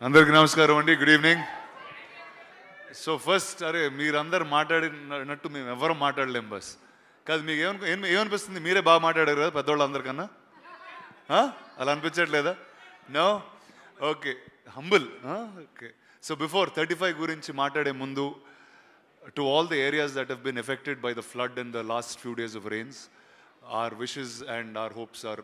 అందరికీ నమస్కారం అండి. Good evening. సో ఫస్ట్ అరే మీరందరు మాట్లాడినట్టు మేము ఎవరు మాట్లాడలేం బస్ కాదు. మీకు ఏమనిపిస్తుంది? మీరే బాగా మాట్లాడారు కదా పెద్దవాళ్ళు అందరికన్నా. అలా అనిపించట్లేదా? No? Okay, humble. Okay, so before 35 గురించి మాట్లాడే ముందు, to all the areas that have been affected by the flood in the last few days of rains, our wishes and our hopes are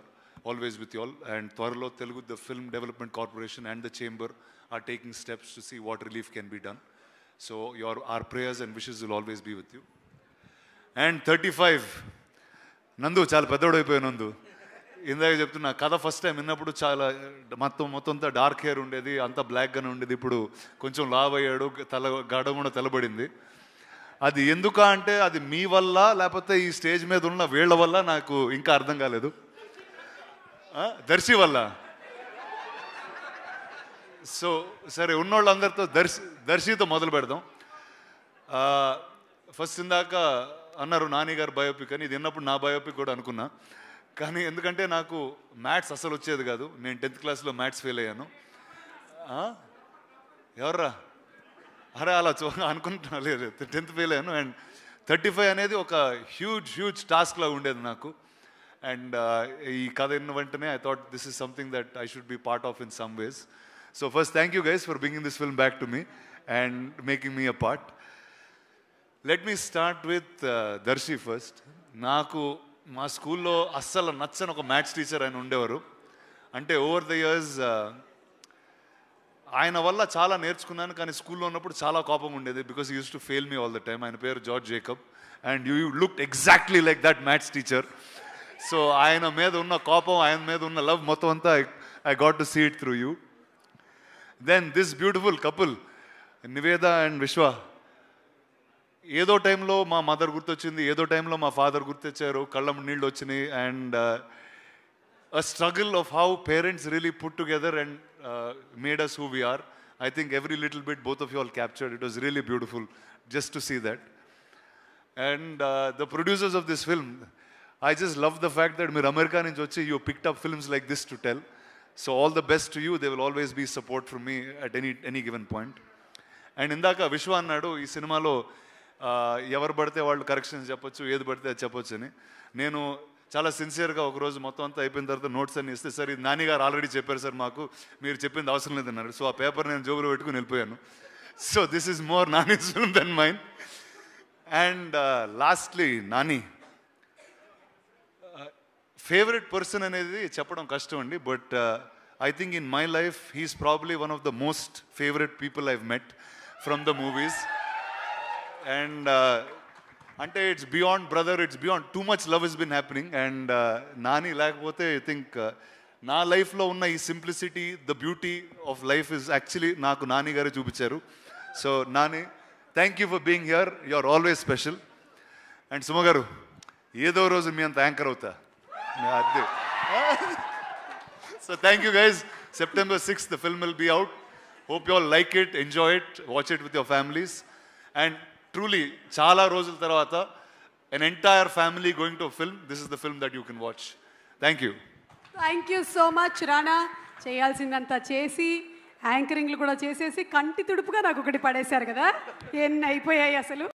always with you all. And Twarlo Telugu, the Film Development Corporation and the Chamber are taking steps to see what relief can be done. So our prayers and wishes will always be with you. And 35, నందు చాలా పెద్దోడు అయిపోయావు. నందు ఇందాక చెప్తున్నా కథ first time విన్నప్పుడు చాలా మొత్తం అంతా డార్క్ హెయిర్ ఉండేది, అంతా బ్లాక్గానే ఉండేది. ఇప్పుడు కొంచెం లావ్ అయ్యాడు, గడ కూడా తెల్లబడింది. అది ఎందుక అంటే అది మీ వల్ల లేకపోతే ఈ స్టేజ్ మీద ఉన్న వీళ్ళ వల్ల నాకు ఇంకా అర్థం కాలేదు. దర్శి వల్ల. సో సరే, ఉన్నోళ్ళందరితో దర్శితో మొదలు పెడదాం. ఫస్ట్ ఇందాక అన్నారు నాని గారు బయోపిక్ అని. ఇది విన్నప్పుడు నా బయోపిక్ కూడా అనుకున్నా, కానీ ఎందుకంటే నాకు మ్యాథ్స్ అసలు వచ్చేది కాదు. నేను 10th క్లాస్లో మ్యాథ్స్ ఫెయిల్ అయ్యాను. ఎవర్రా? అరే అలా అనుకుంటున్నా. లేదు, 10th ఫెయిల్ అయ్యాను. అండ్ 35 అనేది ఒక హ్యూజ్ టాస్క్లా ఉండేది నాకు. అండ్ ఈ కథ విన్న వెంటనే I thought this is something that I should be part of in some ways. So first thank you guys for bringing this film back to me and making me a part. Let me start with Darshi first. నాకు మా స్కూల్లో అస్సలు నచ్చని ఒక maths teacher ఆయన ఉండేవారు. అంటే over the years ఆయన వల్ల చాలా నేర్చుకున్నాను, కానీ స్కూల్లో ఉన్నప్పుడు చాలా కోపం ఉండేది. Because you use to fail me all the time. ఆయన పేరు George Jacob and you looked exactly like that maths teacher. So ఆయన మీద ఉన్న కోపం, ఆయన మీద ఉన్న లవ్ మొత్తం అంతా I got to see it through you. Then this beautiful couple Niveda and Vishwa. ఏదో టైంలో మా మదర్ గుర్తొచ్చింది, ఏదో టైంలో మా ఫాదర్ గుర్తొచ్చారు, కళ్ళం నీళ్ళు వచ్చినాయి. And a struggle of how parents really put together and made us who we are. I think every little bit both of you all captured. It was really beautiful just to see that. And the producers of this film, I just love the fact that meer America nunchi vachi you picked up films like this to tell. So all the best to you. There will always be support from me at any given point. And indaka Vishwa annadu ee cinemalo ఎవరు పడితే వాళ్ళు corrections చెప్పొచ్చు, ఏది పడితే అది చెప్పొచ్చు అని. నేను చాలా సిన్సియర్గా ఒకరోజు మొత్తం అంతా అయిపోయిన తర్వాత నోట్స్ అన్ని ఇస్తే, సార్ ఇది నాని గారు ఆల్రెడీ చెప్పారు సార్, మాకు మీరు చెప్పింది అవసరం లేదన్నారు. సో ఆ పేపర్ నేను జోబులో పెట్టుకుని వెళ్ళిపోయాను. So this is more Nani's film than mine. And lastly Nani favourite person అనేది చెప్పడం కష్టం అండి. But I think in my life he's probably one of the most favourite people I've met from the movies. And అంటే it's beyond brother, it's beyond, too much love is been happening. And Nani లేకపోతే I think నా లైఫ్లో ఉన్న ఈ simplicity, the beauty of life is actually నాకు నాని గారే చూపించారు. So Nani, thank you for being here. You are always special. And Suma garu, ఏదో రోజు మీ అంత యాంకర్ అవుతా అదే. So thank you guys. September 6th the film will be out. Hope you all like it, enjoy it, watch it with your families. And truly, చాలా రోజుల తర్వాత an entire family going to a film, this is the film that you can watch. Thank you. Thank you so much Rana. చేయాల్సిందంతా చేసి యాంకరింగ్లు కూడా చేసేసి కంటి తుడుపుగా నాకు ఒకటి పడేశారు కదా. ఎన్ని అయిపోయాయి అసలు.